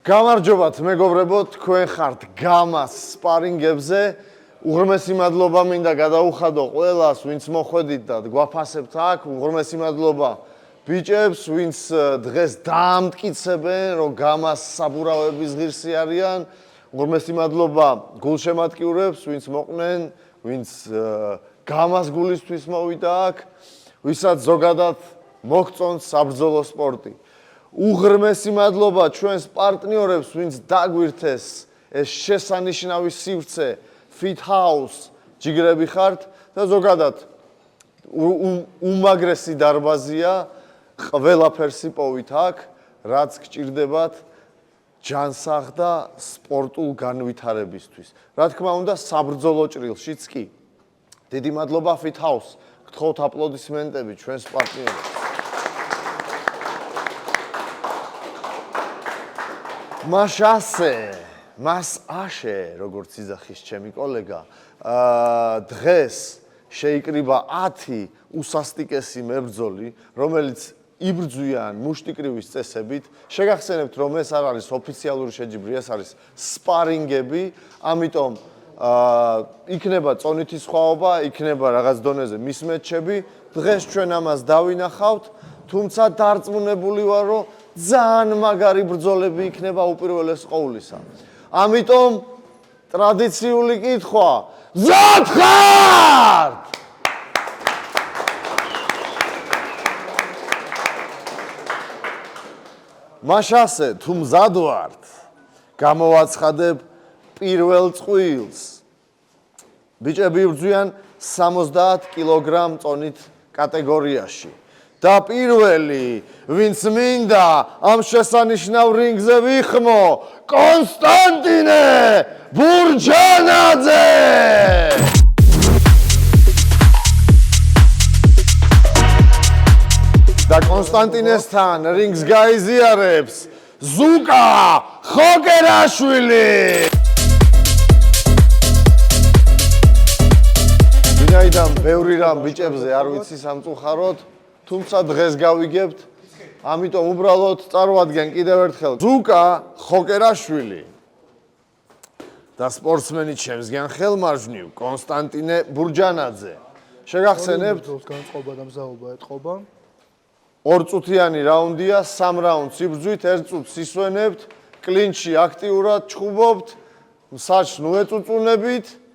გამარჯობათ მეგობრებო, თქვენ ხართ გამას სპარინგებზე. უღრმესი მადლობა მინდა გადაუხადო ყველას, ვინც მოხვედით და გვაფასებთ აქ. უღრმესი მადლობა ბიჭებს, ვინც დღეს დაამტკიცებენ, რომ გამას საბურავების ღირსი არიან. უღრმესი მადლობა გულშემატკივრებს, ვინც მოყვნენ, ვინც გამას გულისთვის მოვიდა აქ, ვისაც ზოგადად მოგწონთ საბრძოლო სპორტი. უღრმესი მადლობა ჩვენს პარტნიორებს, ვინც დაგვირთეს ეს შესანიშნავი სივრცე Fit House ჯიგრები ხართ და ზოგადად უმაგრესი დარბაზია, ყველაფერს იპოვით აქ, რაც გჭირდებათ ჯანსაღ და სპორტულ განვითარებისთვის. რა თქმა უნდა, საბრძოლო ჭრილშიც კი. დიდი მადლობა Fit House. გთხოვთ აპლოდისმენტები ჩვენს პარტნიორებს. მას აშე, როგორც იძახის ჩემი კოლეგა, დღეს შეიკრიბა 10 უსასტიკესი მებრძოლი, რომელიც იბრძვიან მუშტიკრივის წესებით. შეგახსენებთ, რომ ეს არ არის ოფიციალური შეჯიბრი, ეს არის სპარინგები, ამიტომ იქნება წონითი სხვაობა, იქნება რაღაც დონეზე მისმეჩები. დღეს ჩვენ ამას დავინახავთ, თუმცა დარწმუნებული ვარ, რომ ძალიან მაგარი ბრძოლები იქნება უპირველეს ყოვლისა. ამიტომ ტრადიციული კითხვა: მზად ხართ? მაშასე, თუ მზად ვართ, გამოვაცხადებ პირველ წყვილს. ბიჭები იბრძვიან 70 კილოგრამ წონით კატეგორიაში. და პირველი, ვინც მინდა ამ შესანიშნავ რინგზე ვიხმო, კონსტანტინე ბურჯანაძე! და კონსტანტინესთან რინგს გაიზიარებს ზუკა ხოკერაშვილი! ვინაიდან ბევრი რამ ბიჭებზე არ ვიცი სამწუხაროდ, თუმცა დღეს გავიგებთ, ამიტომ უბრალოდ წარვადგენ კიდევ ერთხელ ზუკა ხოკერაშვილი და სპორტსმენი ჩემსგან ხელმარჯვნივ კონსტანტინე ბურჯანაძე. შეგახსენებთ, განწყობა და მზაობა ეთყობა. 2 წუთიანი რაუნდია, 3 რაუნდს იბრძვით, 1 წუთს ისვენებთ, კლინჩი აქტიურად ჩხუბობთ, საჭს ნუ ეწუწუნებით.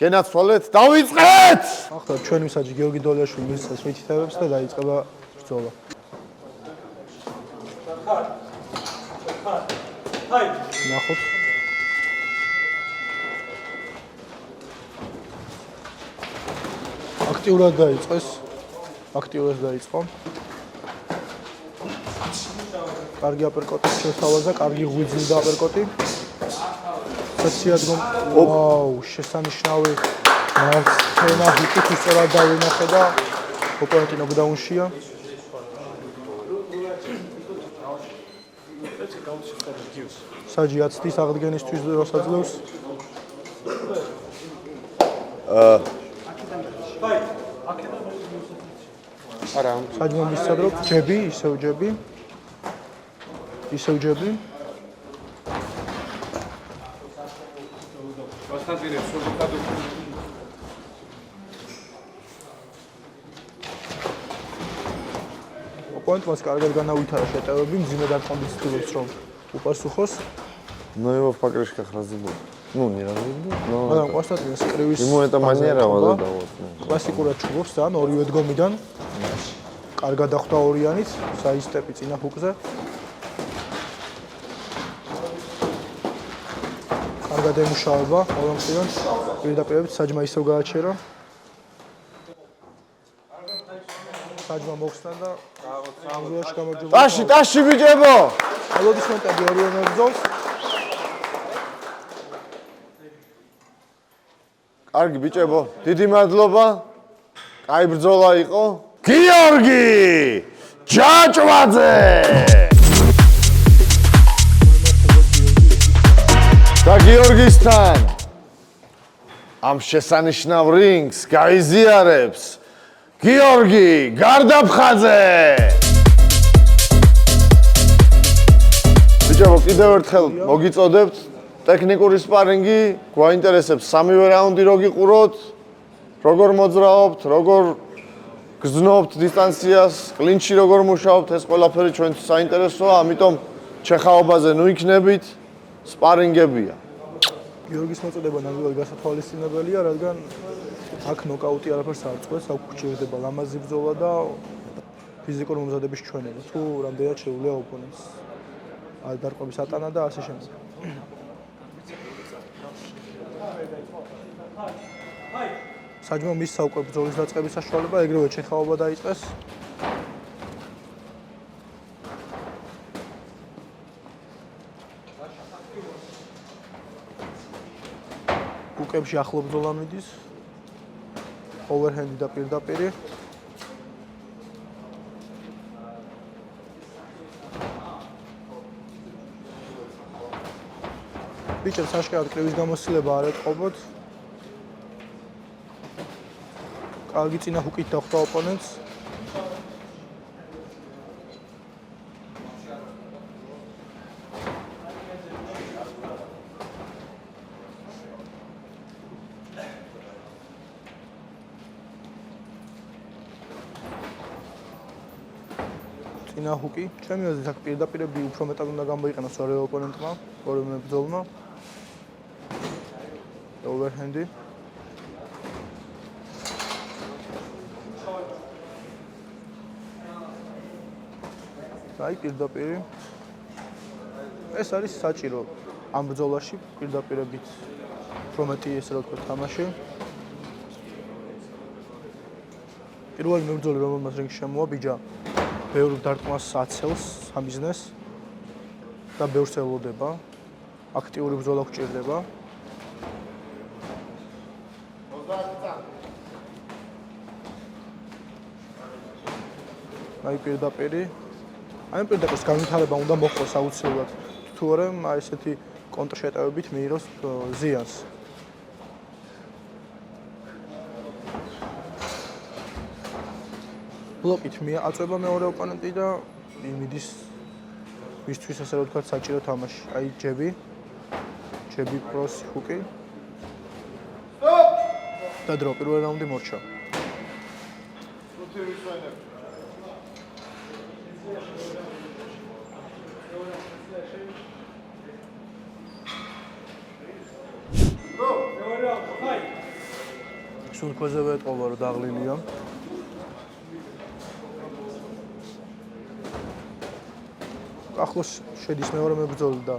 გენაცვალეთ, დავიწყეთ! ახლა ჩვენი მსაჯი გიორგი დოლიაშვილი მისცეს მითითებებს და დაიწყება ბრძოლა. ნახოთ. აქტიურად დაიწყო. კარგი აპერკოტი შესთავაზა, კარგი ღვიძლი აპერკოტი. ვაუ, შესანიშნავი მარცხენა ჰიტი სწორად დავინახე და ოპონენტი ნოკდაუნშია. საჯი აცდის აღდგენისთვის დროს აძლევს. საჯმა მისცადრო ჯები, ისევ ჯები. ოპონენტს კარგად განავითარა შეტევები, მძიმე დარტყმებით ცდილობს რომ უპასუხოს. Его покрышка разобрал. Ну, не разобрал, но... მაგრამ კონსტანტინეს კრივის... Ему это манера вот. კლასიკურად ჩხუბობს ძალიან ორივე დგომიდან. კარგად დახვდა ორიანით, საისტეპი წინა ჰუკზე. კარგად ემუშავება ყველა მხრიდან. პირდაპირებით საჯმა ისევ გააჩერა. საჯმა მოხსნა და ამგვარად გამარჯვება. ტაში ბიჭებო! აპლოდისმენტები ორივე მებრძოლს. კარგი ბიჭებო, დიდი მადლობა. კაი ბრძოლა იყო. გიორგი ჯაჭვაძე! და გიორგისთან ამ შესანიშნავ რინგს გაიზიარებს გიორგი გარდაფხაძე! ბიჭებო, კიდევ ერთხელ მოგიწოდებთ ტექნიკური სპარინგი, გვაინტერესებს სამივე რაუნდი რო გიყუროთ, როგორ მოძრაობთ, როგორ გზნობთ დისტანციას, კლინჩი როგორ მუშაობთ, ეს ყველაფერი ჩვენთვის საინტერესოა, ამიტომ ჩეხაობაზე ნუ იქნებით, სპარინგებია. გიორგის მოწოდება ნამდვილად გასათვალისწინებელია, რადგან აქ ნოკაუტი არაფერს არ წყვეტს, აქ გვჭირდება ლამაზი ბრძოლა და ფიზიკური მომზადების ჩვენება, თუ რამდენად შეუძლია ოპონენტს დარტყმების ატანა და ასე შემდეგ. საჯმა მის საუკეთესო ბრძოლის დაწყების საშუალება, ეგრევე ჩეხაობა დაიწყეს. უკებში ახლო ბრძოლა მიდის. ოვერჰენდი და პირდაპირი. ბიჭებს აშკარად კრივის გამოსცილება არ ეთყობოთ. კარგი წინა ჰუკით დახვდა ოპონენტს. წინა ჰუკი. ჩემი აზრით აქ პირდაპირები უფრო მეტად უნდა გამოიყენოს ორივე ოპონენტმა, ორივე ბრძოლმა. Overhand. აი პირდაპირი. ეს არის საჭირო ამ ბრძოლაში პირდაპირებით უფრო მეტი ესე რა ვთქვათ თამაში. პირველი მებრძოლი რომელმაც რინგში შემოაბიჯა, ბევრ დარტყმას აცელს სამიზნეს და ბევრს ელოდება. აქტიური ბრძოლა გვჭირდება. აი პირდაპირი. აი პირდაპირს განვითარება უნდა მოხდეს აუცილებლად. თუ არა, აი ესეთი კონტრშეტევებით მიიროს ზიანს. ბლოკით მიაწვება მეორე ოპონენტი და მიდის მისთვის ასე რა ვთქვათ საჭირო თამაში. აი ჯები. ჯები პროსი ჰუკი. და დრო პირველი რაუნდი მორჩა. სულქვეზე ვეტყობა რომ დაღლილია. ახლოს შედის მეორე მებრძოლი და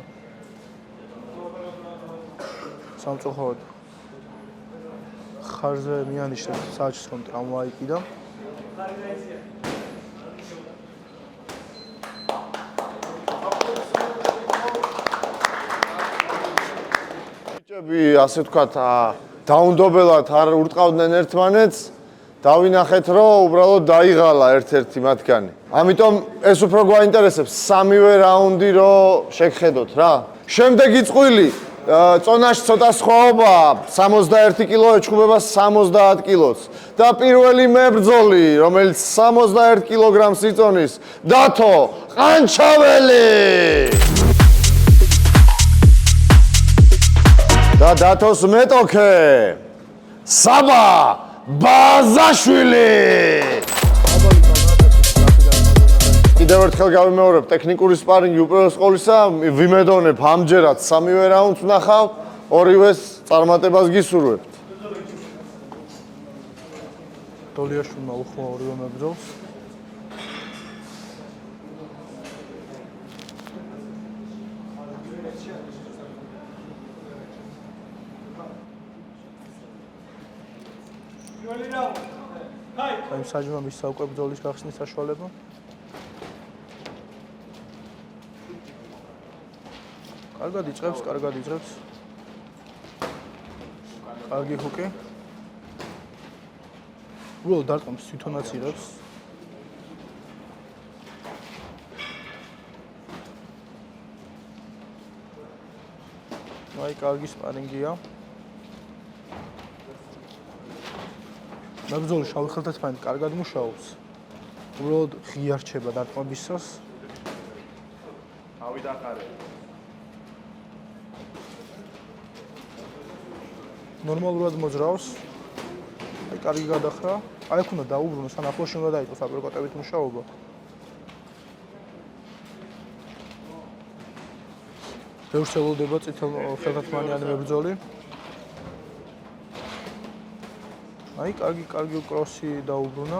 სამწუხაროდ ხარზე მიანიშნებს საჭს რომ ტრავმა აიკიდა. ბიჭები, ასე ვთქვათ, დაუნდობელად არ ურტყავდნენ ერთმანეთს, დავინახეთ, რომ უბრალოდ დაიღალა ერთ-ერთი მათგანი. ამიტომ ეს უფრო გვაინტერესებს სამივე რაუნდი რომ შეგხედოთ რა. შემდეგი წყვილი, წონაში ცოტა სხვაობა, 61 კილო ეჩხუბება 70 კილოს. და პირველი მებრძოლი, რომელიც 61 კილოგრამს იწონის, დათო ყანჩაველი. და დათოს მეტოქე საბა ბაზაშვილი. კიდევ ერთხელ გავიმეორებ, ტექნიკური სპარინგი უპირველეს ყოვლისა ვიმედონებ ამჯერად სამივე რაუნდს ვნახავ, ორივეს წარმატებას გისურვებთ. დოლიაშვილმა უხმო ორივე მებრძოლს. აი საჯმა მის საუკეთესო ბრძოლის გახსნის საშუალება. კარგად იწყებს, კარგად იწყებს. კარგი ჰუკი. უბრალოდ დარტყმს თვითონაც იღებს. აი კარგი სპარინგია. მებრძოლი შავი ხელთათმანით კარგად მუშაობს. უბრალოდ ღია რჩება დარტყმებისას. ნორმალურად მოძრაობს. აი კარგი გადახრა. აი აქ უნდა დაუბრუნოს, ან ახლოში უნდა დაიწყოს აპერკოტებით მუშაობა. ბევრს ელოდება წითელ ხელთათმანიანი მებრძოლი. აი კარგი კროსი დაუბრუნა.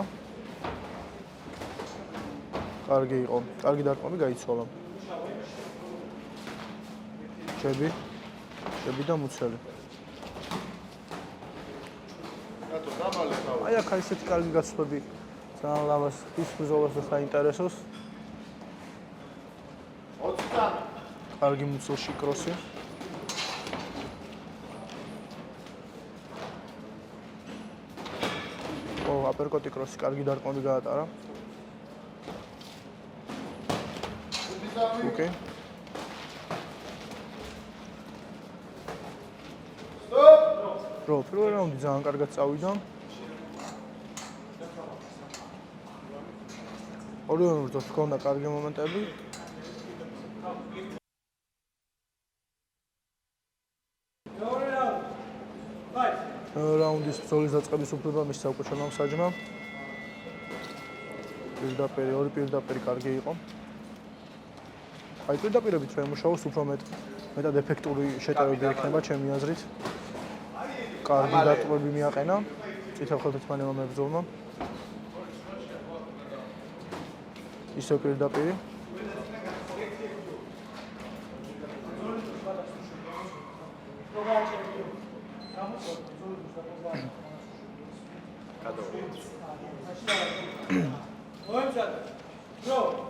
კარგი იყო. კარგი დარტყმები გაიცვალა. ჯები და მუცელი. აი აქ ისეთი კარგი გაცვლები ძალიან ლამაზ ის ბრძოლას და საინტერესოს. 20 წამი. კარგი მუცელში კროსი. აპერკოტი კროსი კარგი დარტყმები გაატარა. ოკეი. პირველი რაუნდი ძალიან კარგად წავიდა. ორივე მებრძოლს ჰქონდა კარგი მომენტები. რაუნდის ბრძოლის დაწყების უფლება მის საკუთარ მომსაჯმა. ორი პირდაპირი კარგი იყო. აი პირდაპირებით რომ ემუშაოს უფრო მეტად ეფექტური შეტევები იქნება ჩემი აზრით. კარგი დარტყმები მიაყენა წითელ ხელთათმანებმა მებრძოლმა. ისევ პირდაპირი.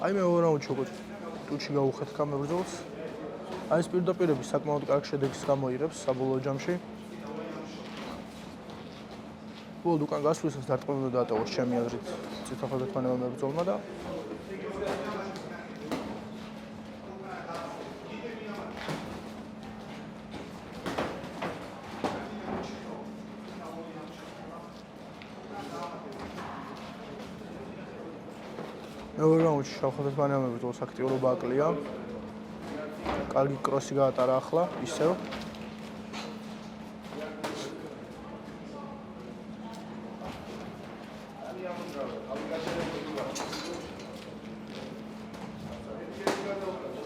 აი მეორე რაუნდში უკვე ტუჩი გაუხეთქა მებრძოლს. აი ეს პირდაპირები საკმაოდ კარგ შედეგს გამოიღებს საბოლოო ჯამში. ბოლოდ უკან გასვლისას დარტყმები დაატოვოს ჩემი აზრით წითელ ხელთათმანებმა მებრძოლმა და მეორე რაუნდში შავხელთათმანებმა მებრძოლს აქტიურობა აკლია. კარგი კროსი გაატარა ახლა ისევ.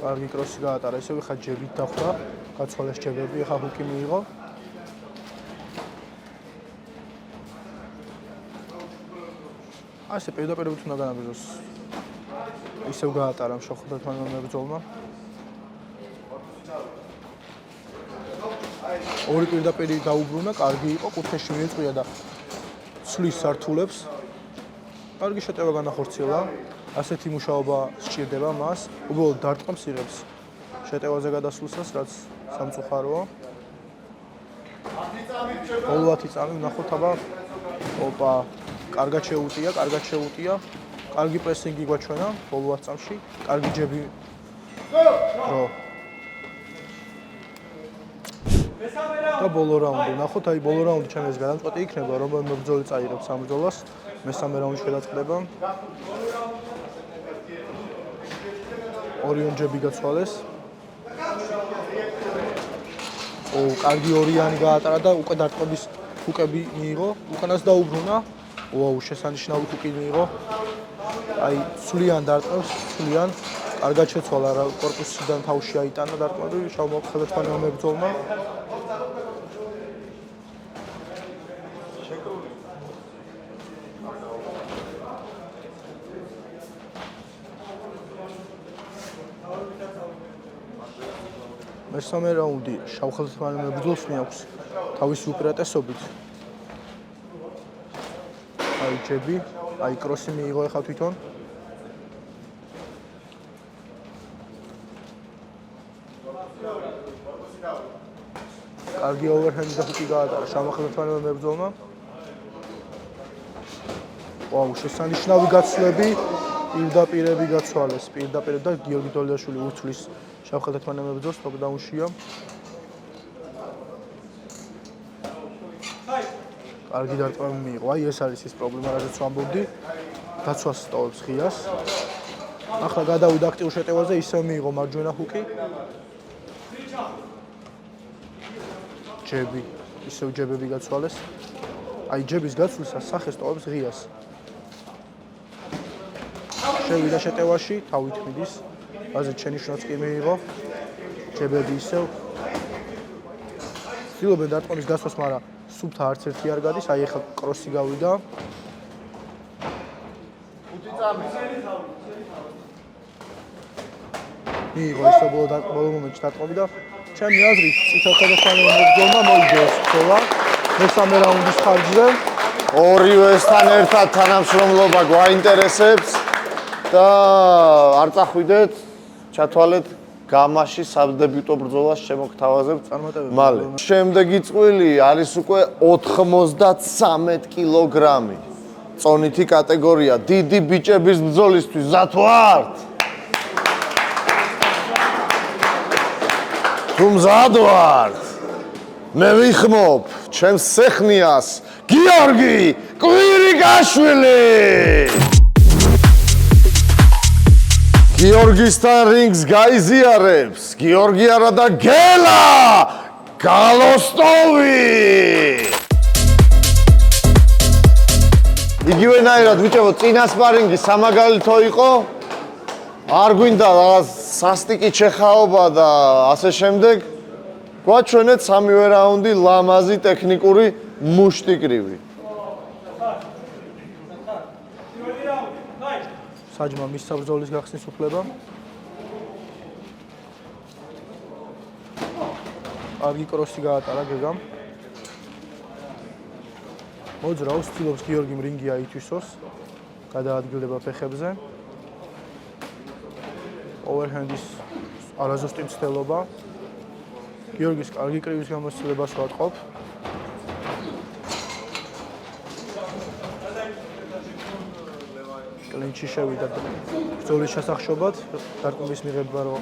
კარგი კროსი გაატარა ისევ, ხა ჯებით დახვდა, გაცვალეს ჯებები, ხა ჰუკი მიიღო. ასე პირდაპირებით უნდა განაგრძოს. ისევ გაატარა შავხელთათმანებმა მებრძოლმა. ორი პირდაპირი დაუბრუნა, კარგი იყო, კუთხეში მიეწვია და ცვლის სართულებს. კარგი შეტევა განახორციელა. ასეთი მუშაობა სჭირდება მას. უბრალოდ დარტყმებს იღებს შეტევაზე გადასვლისას, რაც სამწუხაროა. 10 წამი ვნახოთ აბა. ოპა, კარგად შეუტია. კარგი პრესინგი გვაჩვენა ბოლო 10 წამში. კარგი ჯები. დრო. და ბოლო რაუნდი ვნახოთ, აი ბოლო რაუნდი ჩემს გადამწყვეტი იქნება, რომელი მებრძოლი წაიღებს ამ ბრძოლას. მესამე რაუნდში გადაწყდება. ორიონ ჯები გაცვალეს. კარგი ორიანი გაატარა და უკვე დარტყმების ჰუკები მიიღო. უკანაც დაუბრუნა. შესანიშნავი ჰუკი მიიღო. აი სულიან დარტყმებს, კარგად შეცვალა რა კორპუსიდან თავში აიტანა დარტყმები შავხელთმანებმა მებრძოლმა. მესამე რაუნდი შავხელთმანებმა მებრძოლს მიაქვს თავისი უპირატესობით. აი ჯები, აი კროსი მიიღო ახლა თვითონ. კარგი ოვერჰენდი და ჰუკი გაატარა შავხელთმანებმა მებრძოლმა. შესანიშნავი გაცვლები, პირდაპირები გაცვალეს, პირდაპირ და გიორგი დოლიაშვილი ურცვლის შავხელთმანებმა მებრძოლს ნოკდაუნშია. კარგი დარტყმები მიიღო. აი ეს არის ის პრობლემა, რაზეც ვამბობდი. დაცვას სტოვებს ღიას. ახლა გადავიდა აქტიურ შეტევაზე, ისევ მიიღო მარჯვენა ჰუკი. ჯები, ისევ ჯებები გაცვალეს. აი ჯების გაცვლისას სახეს ტოვებს ღიას. შევიდა შეტევაში, თავით მიდის. აზრით შენიშვნაც კი მიიღო. ჯებები ისევ. ცდილობენ დარტყმების გასვას, მაგრამ სუფთა არც ერთი არ გადის. აი ახლა კროსი გავიდა. მიიღო ისევ ბოლო მომენტში დარტყმები და ჩემი აზრით წითელ ხელოსანი მოგზოლმა მოიგოს ბრძოლა. მესამე რაუნდის ხარჯზე. ორივესთან ერთად თანამშრომლობა გვაინტერესებს და არ წახვიდეთ, ჩათვალეთ გამაში სადებიუტო ბრძოლას შემოგთავაზებთ მალე. შემდეგი წყვილი არის უკვე 93 კილოგრამი. წონითი კატეგორია, დიდი ბიჭების ბრძოლისთვის მზად ვართ? თუ მზად ვართ? მე ვიხმობ ჩემს სეხნიას გიორგი კვირიკაშვილი. გიორგისთან რინგს გაიზიარებს გიორგი არა და გელა გალოსტოვი. იგივენაირად ბიჭებო, წინა სპარინგი სამაგალითო იყო. არ გვინდა რაღაც სასტიკი ჩეხაობა და ასე შემდეგ. გვაჩვენეთ სამივე რაუნდი ლამაზი ტექნიკური მუშტიკრივი. საჯმა მის საბრძოლის გახსნის უფლება. კარგი კროსი გაატარა გეგამ. მოძრაობს, ცდილობს გიორგიმ რინგი აითვისოს. გადაადგილდება ფეხებზე. ოვერჰენდის არაზუსტი მცდელობა. გიორგის კარგი კრივის გამოცდილებას ვატყობ. კლინჩი შევიდა ბრძოლის შესახშობად, დარტყმების მიღება რო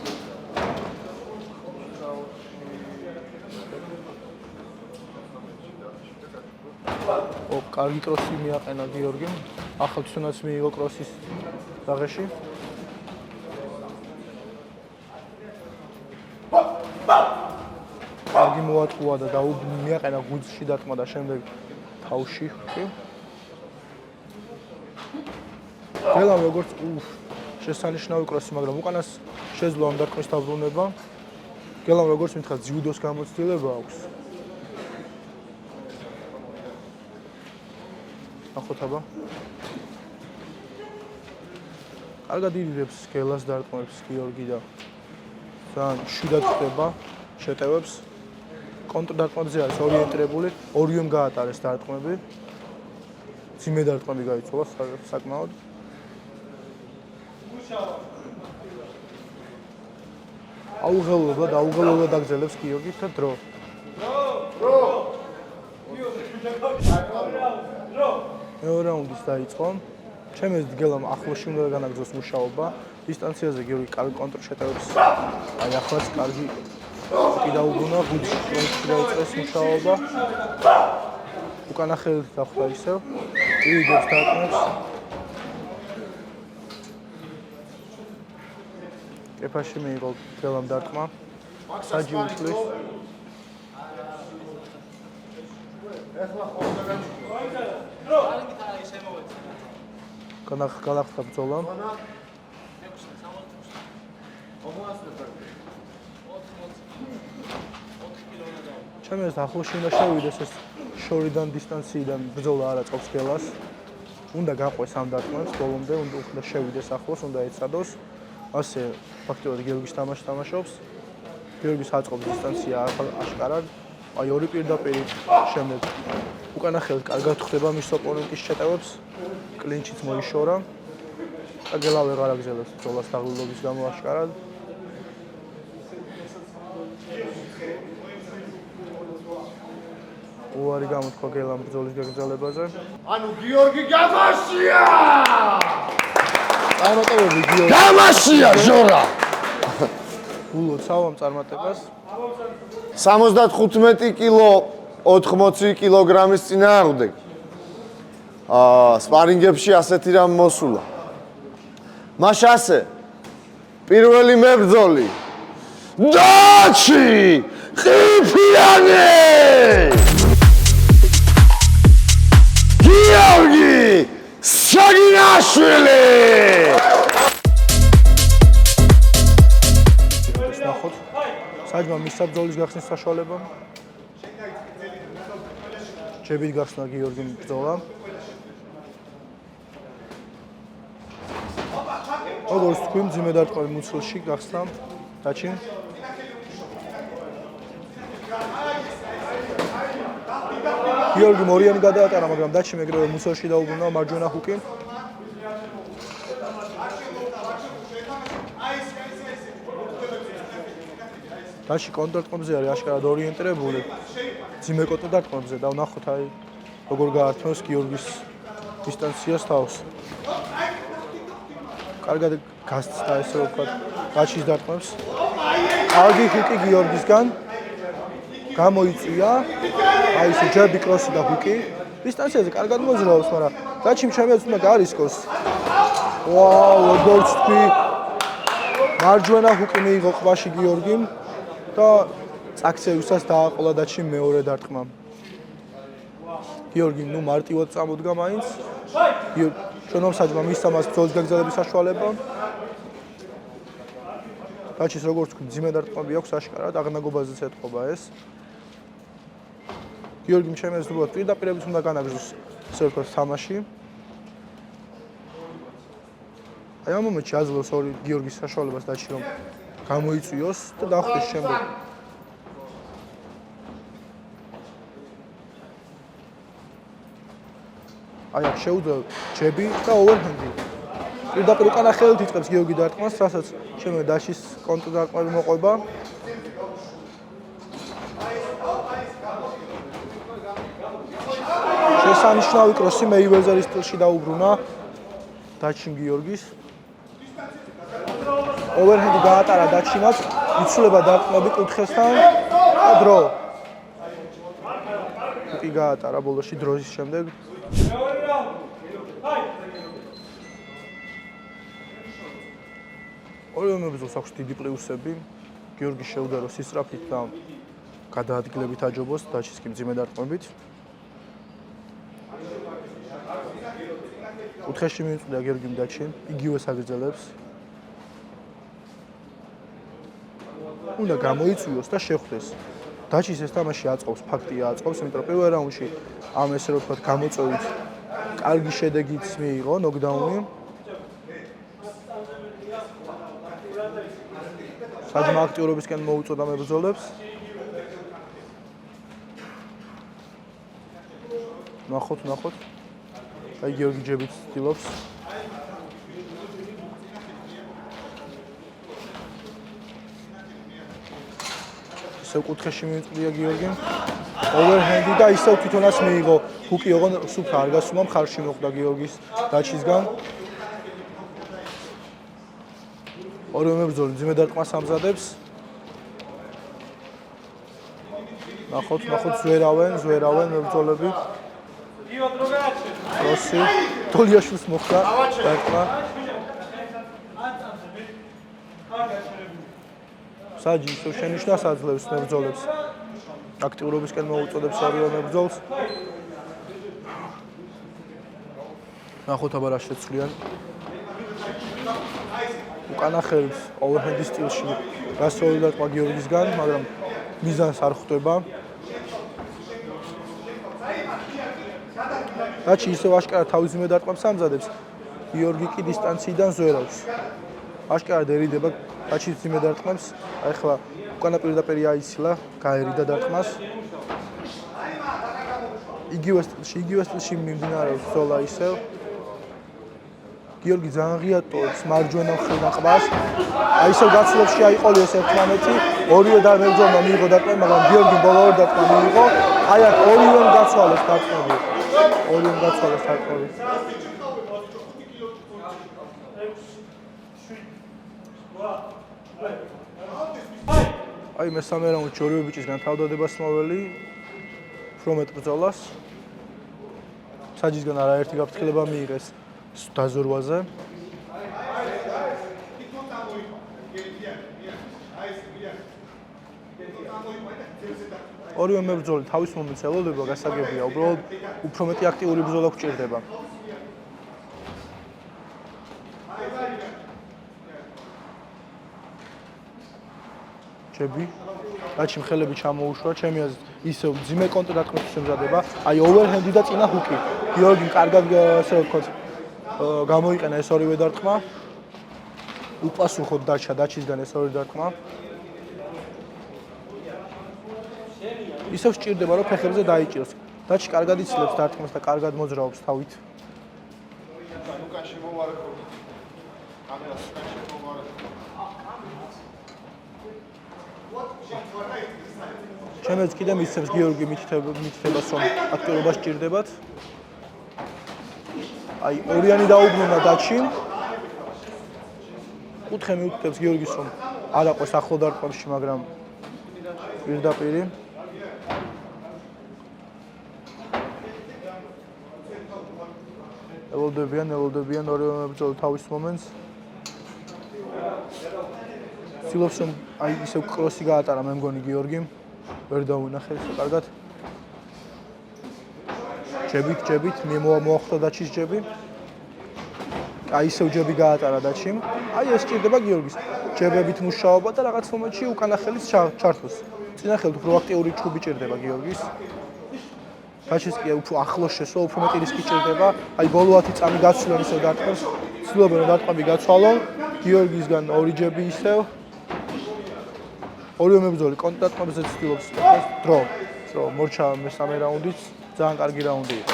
კარგი კროსი მიაყენა გიორგიმ. ახალცუნაც მიიღო კროსის დაღეში. კარგი მოატყუა და მიაყენა გუძში დარტყმა და შემდეგ თავში. გელამ როგორც შესანიშნავი კროსი, მაგრამ უკანას შეძლო ამ დარტყმის დაბრუნება. გელამ როგორც მითხრა, ძიუდოს გამოცდილება აქვს. ნახოთ აბა. კარგად ირიდებს გელას დარტყმებს გიორგი და ძალიან შვიდად ხდება შეტევებს. კონტრდარტყმებზე არის ორიენტირებული, ორივემ გაატარეს დარტყმები. ძიმე დარტყმები გაიცვალა საკმაოდ. აუღელობა და აუღელობა დაგზელებს გიორგი და დრო. მეორე რაუნდის დაიწყო. ჩემს დგელამ ახლოში უნდა განაგრძოს მუშაობა. დისტანციაზე გიორგი კარგი კონტრშეტევებს. აი ახლაც კარგი კიდე უგუნა გუძში დაიწყეს მუშაობა. უკანა ხელით დახვდა ისევ. ირიდებს დარტყმებს. ეფაში მიიღო გელამ დარტყმა. საჯი უშლის. განახდა ბრძოლა. ჩემს ახლოში უნდა შევიდეს ეს შორიდან დისტანციიდან ბრძოლა არ აწყობს გელას. უნდა გაყვეს ამ დარტყმებს ბოლომდე, უნდა შევიდეს ახლოს, უნდა ეცადოს. ასე ფაქტობრივად გიორგის თამაში თამაშობს. გიორგის აწყობს დისტანცია აშკარად. აი ორი პირდაპირ შემდეგ უკანა ხელით კარგად ხდება მის ოპონენტის შეტევებს. კლინჩიც მოიშორა. და გელა ვეღარ აგზელებს ბრძოლას დაღლილობის გამო აშკარად. უარი გამოთქვა გელამ ბრძოლის გაგრძელებაზე. ანუ გიორგი გამაშია! წარმატებები გიორგი. გამაშია ჟორა! გულო ცავამ წარმატებას. 75 კილო 80 კილოგრამის წინააღმდეგ. სპარინგებში ასეთი რამ მოსულა. მაშ ასე პირველი მებრძოლი დაჩი ყიფიანი გიორგი საგინაშვილი ნახოთ საჯმა მისცა ბრძოლის გახსნის საშუალება ჯებით გახსნა გიორგიმ ბრძოლა როგორც თქვი მძიმე დარტყმები მუცელში გახსნა დაჩი გიორგი მორიანი გადაატარა მაგრამ დაჩი მეგრევე მუცელში დაუბრუნა მარჯვენა ჰუკი დაჩი კონტრდარტყმებზე არის აშკარად ორიენტირებული მძიმე კონტრდარტყმებზე და ვნახოთ აი როგორ გაართმევს გიორგის დისტანციას თავს კარგად გასცდა ესე რომ ვთქვათ გაჩის დარტყმებს კარგი ჰუკი გიორგისგან გამოიწვია აი ეს ჯები კროსი და ჰუკი დისტანციაზე კარგად მოძრაობს მაგრამ გაჩიმ შემეც უნდა გარისკოს ვაუ როგორც თქვი მარჯვენა ჰუკი მიიღო ყვაში გიორგიმ და წაქცევისას დააყოლა დაჩი მეორე დარტყმა გიორგი ნუ მარტივად წამოდგა მაინც ჩვენომ საჯმა მისცა მას ბრძოლის გაგრძელების საშუალება დაჩის როგორც თქვი მძიმე დარტყმები აქვს აშკარად აღნაგობაზეც ეთყობა ეს გიორგიმ შემეძლო უბრალოდ პირდაპირებით უნდა განაგრძოს ესე ვთქვათ თამაში აი ამ მომენტში აძლევს ორი გიორგის საშუალებას დაჩი რომ გამოიწვიოს და დახვდეს შემდეგ აი აქ შეუძლო ჯები და ოვერჰენდი პირდაპირ უკანა ხელით იწყებს გიორგი დარტყმას რასაც შემდგომ დაშის კონტრდარტყმები მოყვება შესანიშნავი კროსი მეივეზერის სტილში დაუბრუნა დაჩიმ გიორგის ოვერჰენდი გაატარა დაჩიმაც იცვლება დარტყმები კუთხესთან და დრო კი გაატარა ბოლოში დროის შემდეგ ორივე მებრძოლს აქვს დიდი პლუსები გიორგი შეუდარო სისწრაფით და გადაადგილებით აჯობოს დაჩის კი მძიმე დარტყმებით კუთხეში მიუწვდა გიორგიმ დაჩი იგივე აგრძელებს უნდა გამოიწვიოს და შეხვდეს დაჩის ეს თამაში აწყობს ფაქტია აწყობს იმიტომ რომ პირველ რაუნდში ამ ესე რომ ვთქვათ გამოწვევით კარგი შედეგიც მიიღო ნოკდაუნი საჯმა აქტიურობისკენ მოუწოდა მებრძოლებს ნახოთ აი გიორგი ჯებით ცდილობს ისევ კუთხეში მიუწვდია გიორგიმ ოვერჰენდი და ისევ თვითონაც მიიღო ჰუკი ოღონ სუფთა არ გასულა მხარში მოხვდა გიორგის დაჩისგან ორივე მებრძოლი მძიმე დარტყმას ამზადებს ნახოთ ზვერავენ მებრძოლები როსი თოლიაშვილს მოხდა დარტყმა საჯი ისევ შენიშვნას აძლევს მებრძოლებს აქტიურობისკენ მოუწოდებს ორივე მებრძოლს ნახოთ აბა რა შეცვლიან უკანა ხელით ოვერჰენდის სტილში გასწორი დარტყმა გიორგისგან მაგრამ მიზანს არ ხვდება დაჩი ისევ აშკარად თავის მძიმე დარტყმებს ამზადებს გიორგი კი დისტანციიდან ზვერავს აშკარად ერიდება დაჩის მძიმე დარტყმებს აი ხლა უკანა პირდაპირ აიცილა გაერიდა დარტყმას იგივე სტილში მიმდინარეობს ბრძოლა ისევ გიორგი ძალიან ღიად ტოვებს მარჯვენა ხელნაყბას აი ისევ გაცილებში აიყოლიეს ერთმანეთი ორივე მებრძოლმა მიიღო დარტყმა მაგრამ გიორგიმ ბოლო ორ დარტყმა მიიღო აი აქ ორივემ გაცვალეს დარტყმები აი მესამე რაუნდში ორივე ბიჭისგან თავდადებას მოველი უფრო მეტ ბრძოლას საჯისგან არაერთი გაფრთხილება მიიღეს დაზორვაზე ორივე მებრძოლი თავის მომენტს ელოდება, გასაგებია, უბრალოდ უფრო მეტი აქტიური ბრძოლა გვჭირდება. ჩები რაჩი ხელები ჩამოუშვა, ჩემი აზრით ისევ ძიმე კონტრდატყმისთვის ემზადება, აი ოვერჰენდი და წინა ჰუკი. გიორგიმ კარგად ასე ვთქვათ, გამოიყენა ეს ორივე დარტყმა. უპასუხოდ დაჩისგან ეს ორი დარტყმა. ისევ სჭირდება რომ ფეხებზე დაიჭიროს. დაჩი კარგად იცლებს დარტყმას და კარგად მოძრაობს თავით. უკანში მოვარეკო. კამერას უკანში მოვარეკო. ჩემს კიდე მისცემს გიორგი მითითებას რომ აქტიურობა სჭირდებათ. აი ორიანი დაუბრუნა დაჩი. კუთხე მიუთითებს გიორგის რომ არ აყვეს ახლო დარტყმებში, მაგრამ პირდაპირი. ელოდებიან ორივე მებრძოლი თავის მომენტს. ცდილობს რომ აი ისევ კროსი გაატარა მე მგონი გიორგიმ. ვერ დაუნახე ისე კარგად. ჯებით მოახდა დაჩის ჯები. აი ისევ ჯები გაატარა დაჩიმ. აი ეს სჭირდება გიორგის. ჯებებით მუშაობა და რაღაც მომენტში უკანა ხელის ჩართვას. წინა ხელით უფრო აქტიური ჩუბი ჭირდება გიორგის. დაჩის კი უფრო ახლოს შესვლა, უფრო მეტი რისკი ჭირდება. აი ბოლო 10 წამი გაცვლენ ისევ დარტყმებს. ცდილობენ რომ დარტყმები გაცვალონ. გიორგისგან ორი ჯები ისევ. ორივე მებრძოლი კონტაქტებზე ცდილობს დრო მორჩა მესამე რაუნდიც ძალიან კარგი რაუნდი იყო.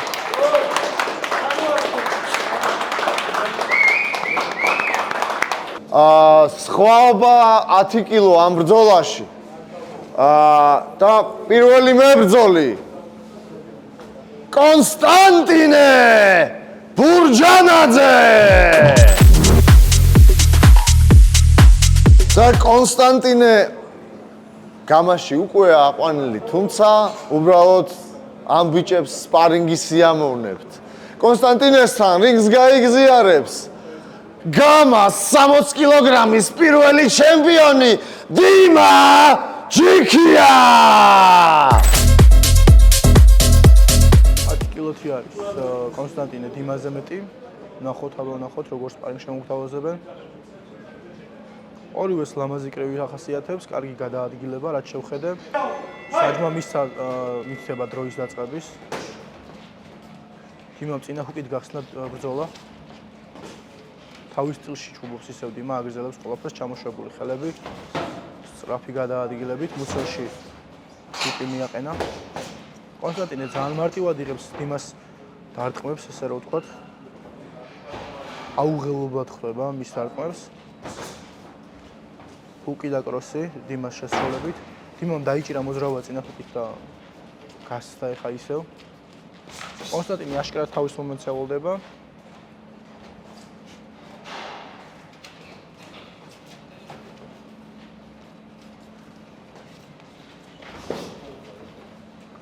სხვაობა 10 კილო ამ ბრძოლაში. და პირველი მებრძოლი კონსტანტინე ბურჯანაძე. და კონსტანტინე გამაში უკვე აყვანილი, თუმცა უბრალოდ ამ ბიჭებს სპარინგი სიამოვნებთ. კონსტანტინესთან რინგს გაიგზიარებს გამა 60 კილოგრამის პირველი ჩემპიონი დიმა ჯიქია. 10 კილოთი არის კონსტანტინე დიმაზე მეტი. ნახოთ როგორ სპარინგს შემოგთავაზებენ. ორივეს ლამაზი კრივი ახასიათებს, კარგი გადაადგილება, რაც შევხედე. საჯმა მისცა მითითება დროის დაწყების. დიმამ წინა ჰუკით გახსნა ბრძოლა. თავის სტილში ჩუბობს ისევ დიმა, აგრძელებს ყველაფერს, ჩამოშვებული ხელები, სწრაფი გადაადგილებით, მუცელში ჰუკი მიაყენა. კონსტანტინე ძალიან მარტივად იღებს დიმას დარტყმებს, ესე რომ ვთქვათ. აუღელებლად ხვდება მის დარტყმებს. ჰუკი და კროსი დიმას შესრულებით. დიმამ დაიჭირა მოძრაობა წინა ჰუკით და გასცდა ეხა ისევ. კონსტანტინე აშკარად თავის მომენტს ელოდება.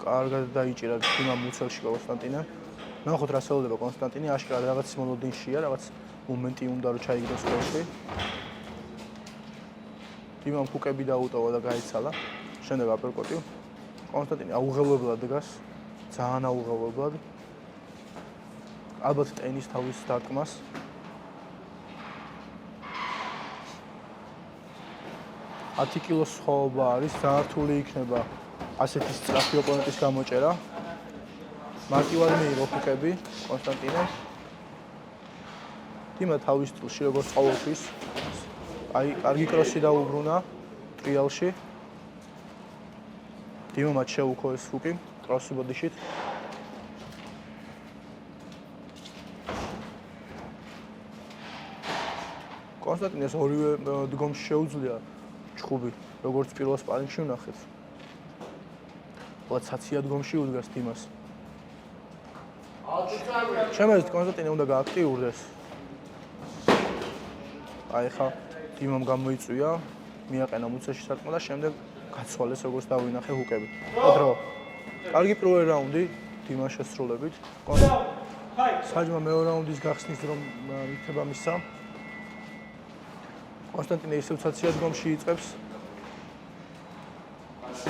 კარგად დაიჭირა დიმამ მუცელში კონსტანტინე. ნახოთ რა ელოდება კონსტანტინე, აშკარად რაღაც მოლოდინშია, რაღაც მომენტი უნდა რომ ჩაიგდოს ხელში. დიმამ ჰუკები დაუტოვა და გაიცალა. შემდეგ აპერკოტი. კონსტანტინე აუღელებლად დგას. ძალიან აუღელებლად. ალბათ ტენის თავის დარტყმას. ათი კილოს სხვაობა არის, ძალიან რთული იქნება ასეთი სწრაფი ოპონენტის გამოჭერა. მარტივად მიიღო ჰუკები კონსტანტინე. დიმა თავის სტილში როგორც ყოველთვის აი კარგი კროსი დაუბრუნა ტრიალში. დიმამაც შეუქო ეს ჰუკი კროსი ბოდიშით. კონსტანტინეს ორივე დგომში შეუძლია ჩხუბი, როგორც პირველ სპარინგში ვნახეთ. საცია დგომში უდგას დიმას. შემეძლო კონსტანტინე უნდა გააქტიურდეს. აი ხა დიმამ გამოიწვია, მიაყენა მუცელში სარტყმა და შემდეგ გაცვალეს როგორც დავინახე ჰუკები. დრო. კარგი პირველი რაუნდი დიმას შესრულებით. საჯმა მეორე რაუნდის გახსნის რომ მითება მისცა. კონსტანტინე ისევ საცია დგომში იწყებს.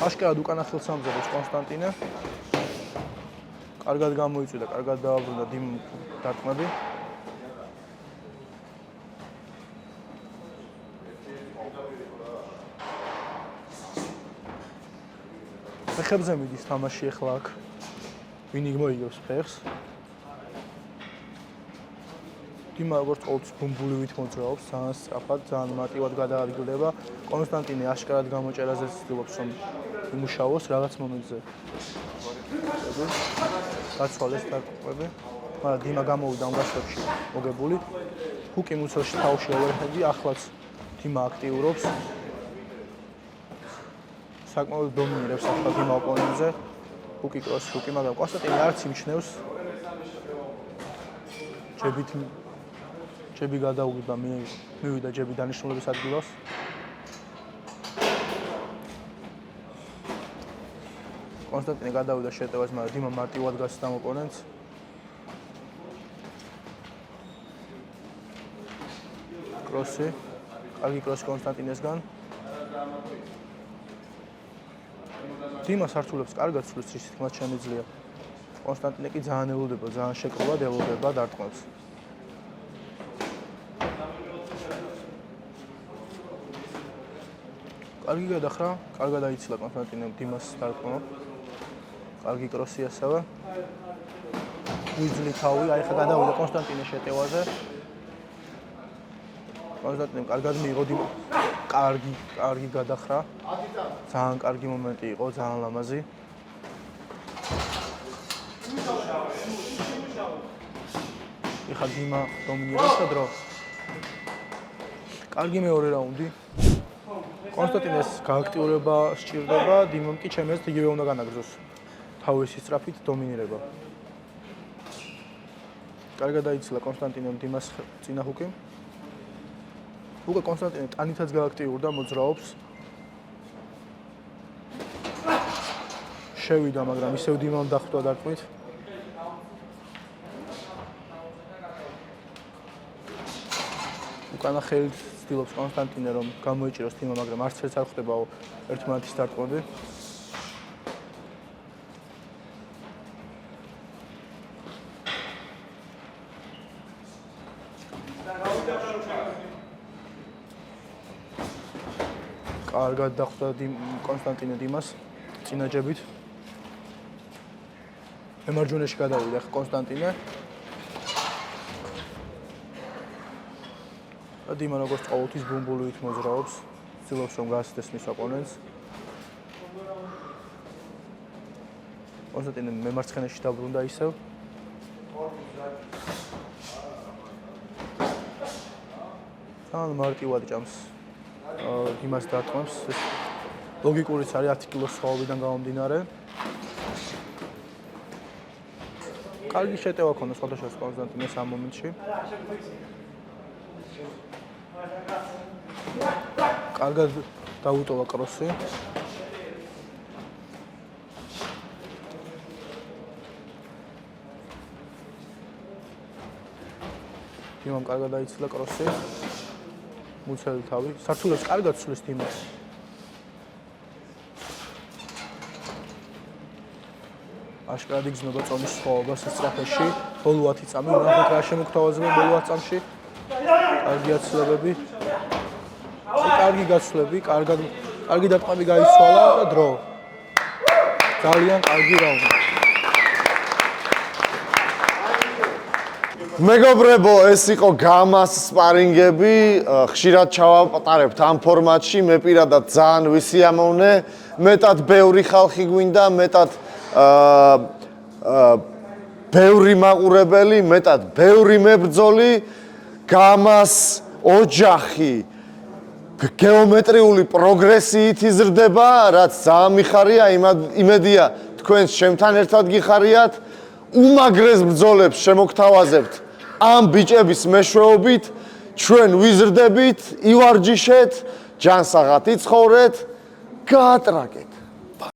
აშკარად უკანა ხელს ამზადებს კონსტანტინე. კარგად გამოიწვია და კარგად დააბრუნდა dim დარტყმები. ფეხებზე მიდის თამაში ახლა აქ. ვინ იგმოიგებს ფეხს? dim როგორც ყოველთვის ბუმბულივით მოძრაობს, ძალიან სწრაფად, ძალიან მარტივად გადაადგილდება. კონსტანტინე აშკარად გამოჭერაზე ცდილობს რომ იმუშაოს რაღაც მომენტზე. გაცვალეს დარტყმები. მაგრამ dim გამოვიდა ამბასებში მოგებული. ჰუკი მუცელში თავში ოვერჰედი, ახლაც dim აქტიურობს. საკმაოდ დომინირებს ახლა dim ოპონენტზე. ჰუკი კროს ჰუკი, მაგრამ კონსტანტინე არც იმჩნევს. ჯები გადაუგდა მივიდა ჯები დანიშნულების ადგილას. კონსტანტინე გადავიდა შეტევას, მაგრამ dim მარტივად გასცდა ოპონენტს. კროსი, კარგი კროსი კონსტანტინესგან. დიმას არცულებს კარგად სulis რის თქმაც შემიძლია. კონსტანტინე კი ძალიან ელოდება, ძალიან შეკრებად ელოდება დარტყმებს. კარგი გადახრა, კარგად აიცილა კონსტანტინემ დიმას დარტყმა. კარგი კროსი ასევე. უძლი თავი, აი ხა გადავიდა კონსტანტინე შეტევაზე. კონსტანტინემ კარგად მიიღო dim. კარგი გადახრა. ძალიან კარგი მომენტი იყო, ძალიან ლამაზი. ეხლა dim-ა დომინირებს და დრო. კარგი მეორე რაუნდი. კონსტანტინეს გააქტიურება სჭირდება, dim-მ კი ჩემს იგივე უნდა განაგრძოს. თავისი სწრაფით დომინირება. კარგად აიცილა კონსტანტინემ dim-ას წინა ჰუკი. უკვე კონსტანტინე ტანითაც გააქტიურდა, მოძრაობს. შევიდა, მაგრამ ისევ dim-ამ დახვდა დარტყმით. უკანა ხელით ცდილობს კონსტანტინე რომ გამოიჭიროს dim-მა, მაგრამ არც ერთ არ ხდება ერთმანეთის დარტყმები. კარგად დახვდა კონსტანტინე dim-ას წინა ჯებით. ემარჯვენეში გადავიდა კონსტანტინე. და dim-ა როგორც ყოველთვის ბუმბულივით მოძრაობს, ცდილობს რომ გასცდეს მის ოპონენტს. კონსტანტინე მემარცხენეში დაბრუნდა ისევ. ძალიან მარტივად ჭამს dim-ას დარტყმებს. ლოგიკურიც არის 10 კილოს სხვაობიდან გამომდინარე. კარგი შეტევა ქონდა სხვადასხვა კონსტანტინეს ამ მომენტში. კარგად დაუტოვა კროსი. dim-ამ კარგად აიცილა კროსი. მუცელი თავი. სარცულებს კარგად სulis dim-ს. აშკარად იგრძნობა წონის სხვაობა სწრაფეში. ბოლო 10 წამი, ნახოთ რა შემოგთავაზებენ ბოლო 10 წამში. კარგი აცლებები. კარგი გაცვლები, კარგი დარტყმები გაიცვალა და დრო. ძალიან კარგი რაუნდი. მეგობრებო, ეს იყო გამას სპარინგები, ხშირად ჩავაპატარებთ ამ ფორმატში, მე პირადად ძალიან ვისიამოვნე, მეტად ბევრი ხალხი გვინდა, მეტად ბევრი მაყურებელი, მეტად ბევრი მებრძოლი, გამას ოჯახი გეომეტრიული პროგრესიით იზრდება, რაც ძალიან მიხარია, იმედია თქვენს ჩემთან ერთად გიხარიათ, უმაგრეს ბრძოლებს შემოგთავაზებთ ამ ბიჭების მეშვეობით, ჩვენ ვიზრდებით, ივარჯიშეთ, ჯანსაღად იცხოვრეთ, გაატრაკეთ.